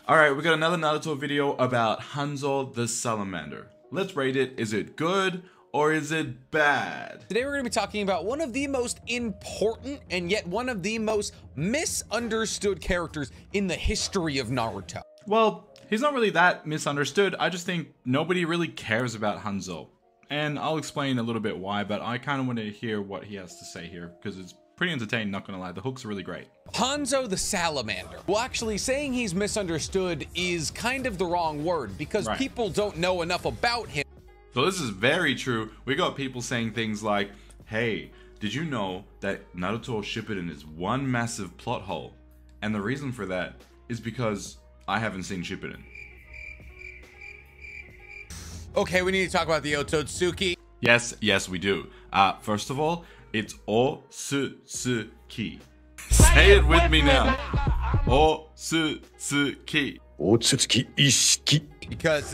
Alright, we got another Naruto video about Hanzou the Salamander. Let's rate it. Is it good or is it bad? Today we're going to be talking about one of the most important and yet one of the most misunderstood characters in the history of Naruto. Well, he's not really that misunderstood. I just think nobody really cares about Hanzou. And I'll explain a little bit why, but I kind of want to hear what he has to say here because it's pretty entertaining, not gonna lie. The hooks are really great. Hanzou the Salamander. Well, actually, saying he's misunderstood is kind of the wrong word because people don't know enough about him. So this is very true. We got people saying things like, hey, did you know that Naruto Shippuden is one massive plot hole? And the reason for that is because I haven't seen Shippuden. Okay, we need to talk about the Otsutsuki. Yes, we do. First of all, it's Otsutsuki. Say it with me now. Otsutsuki. Otsutsuki Ishiki. Because,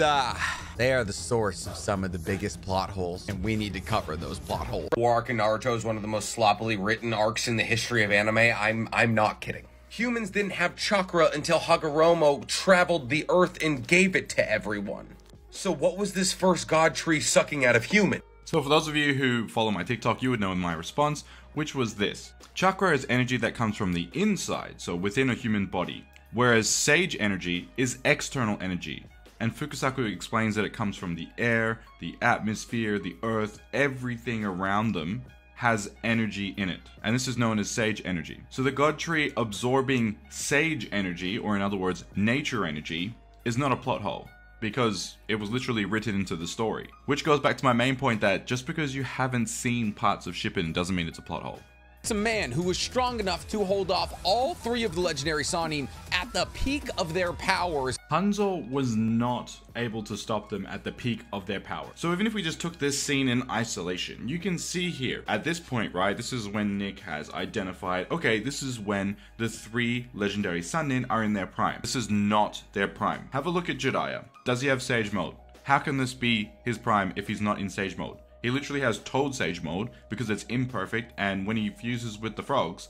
they are the source of some of the biggest plot holes, and we need to cover those plot holes. War arc in Naruto is one of the most sloppily written arcs in the history of anime. I'm not kidding. Humans didn't have chakra until Hagoromo traveled the earth and gave it to everyone. So what was this first god tree sucking out of humans? So for those of you who follow my TikTok, you would know my response, which was this. Chakra is energy that comes from the inside, so within a human body, whereas sage energy is external energy. And Fukasaku explains that it comes from the air, the atmosphere, the earth, everything around them has energy in it. And this is known as sage energy. So the god tree absorbing sage energy, or in other words, nature energy, is not a plot hole, because it was literally written into the story. Which goes back to my main point that just because you haven't seen parts of Shippuden doesn't mean it's a plot hole. It's a man who was strong enough to hold off all three of the legendary Sannin at the peak of their powers. Hanzou was not able to stop them at the peak of their power. So even if we just took this scene in isolation, you can see here, at this point, right, this is when Nick has identified, okay, this is when the three legendary Sannin are in their prime. This is not their prime. Have a look at Jiraiya. Does he have Sage Mode? How can this be his prime if he's not in Sage Mode? He literally has Toad Sage Mode because it's imperfect, and when he fuses with the frogs,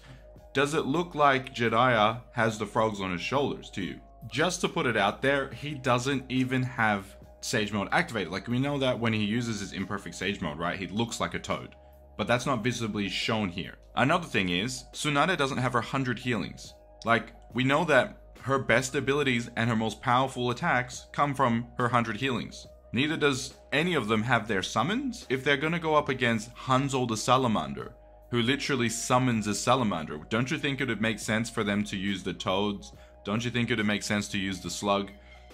does it look like Jiraiya has the frogs on his shoulders to you? Just to put it out there, he doesn't even have Sage Mode activated. Like, we know that when he uses his imperfect Sage Mode, right, he looks like a toad. But that's not visibly shown here. Another thing is, Tsunade doesn't have her 100 healings. Like, we know that her best abilities and her most powerful attacks come from her 100 healings. Neither does any of them have their summons. If they're gonna go up against Hanzou the Salamander, who literally summons a salamander, don't you think it would make sense for them to use the toads? Don't you think it would make sense to use the slug?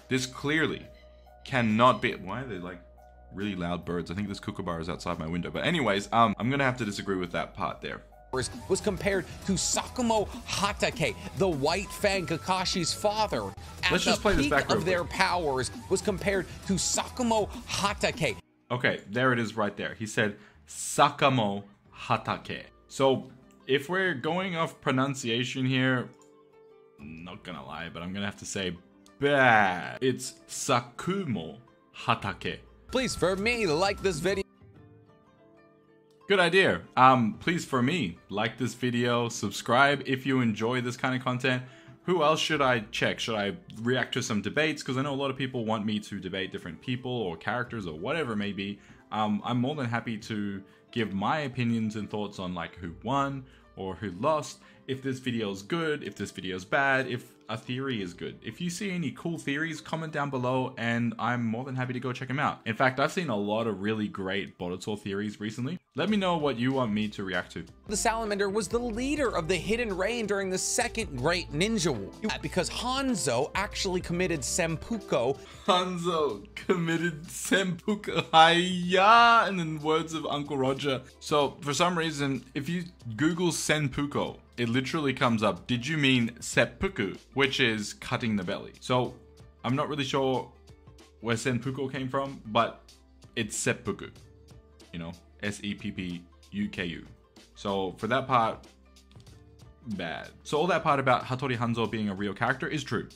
This clearly cannot be. Why are they like really loud birds? I think this kookaburra is outside my window. But anyways, I'm gonna have to disagree with that part there. Was compared to Sakumo Hatake, the White Fang Kakashi's father. Let's just play this back real quick. Of their powers was compared to Sakumo Hatake. Okay, there it is right there. He said Sakamo Hatake. So if we're going off pronunciation here, not gonna lie, but I'm gonna have to say bad. It's Sakumo Hatake. Please, for me, like this video. Good idea. Please, for me, like this video, subscribe if you enjoy this kind of content. Who else should I check? Should I react to some debates? Because I know a lot of people want me to debate different people or characters or whatever it may be. I'm more than happy to give my opinions and thoughts on like who won or who lost, if this video is good, if this video is bad, if a theory is good. If you see any cool theories, comment down below and I'm more than happy to go check them out. In fact, I've seen a lot of really great Boruto theories recently. Let me know what you want me to react to. The Salamander was the leader of the Hidden Rain during the Second Great Ninja War because Hanzou actually committed seppuku. Hanzou committed seppuku. Hiya! In the words of Uncle Roger. So for some reason, if you Google seppuku, it literally comes up, did you mean seppuku, which is cutting the belly. So I'm not really sure where seppuku came from, but it's seppuku, you know, S-E-P-P-U-K-U. So for that part, bad. So all that part about Hattori Hanzou being a real character is true.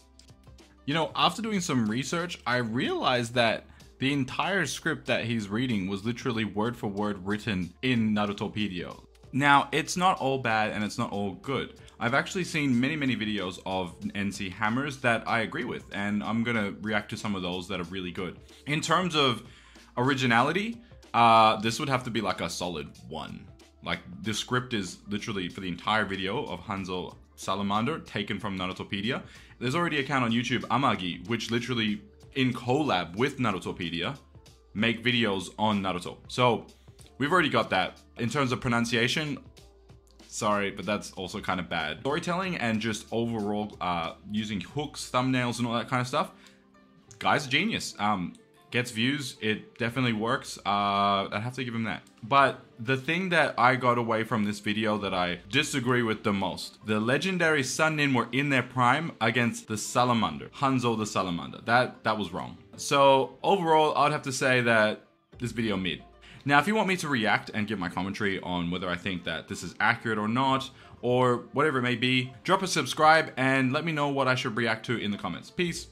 You know, after doing some research, I realized that the entire script that he's reading was literally word for word written in Narutopedia. Now, it's not all bad and it's not all good. I've actually seen many videos of NC Hammers that I agree with, and I'm gonna react to some of those that are really good. In terms of originality, this would have to be like a solid 1. Like, the script is literally for the entire video of Hanzou Salamander, taken from Narutopedia. There's already an account on YouTube, Amagi, which literally, in collab with Narutopedia, make videos on Naruto. So, we've already got that. In terms of pronunciation, sorry, but that's also kind of bad. Storytelling and just overall using hooks, thumbnails, and all that kind of stuff, guy's a genius. Gets views, it definitely works. I'd have to give him that. But the thing that I got away from this video that I disagree with the most, the legendary Sun Nin were in their prime against the Salamander, Hanzou the Salamander. That was wrong. So overall, I'd have to say that this video mid. Now, if you want me to react and give my commentary on whether I think that this is accurate or not, or whatever it may be, drop a subscribe and let me know what I should react to in the comments. Peace.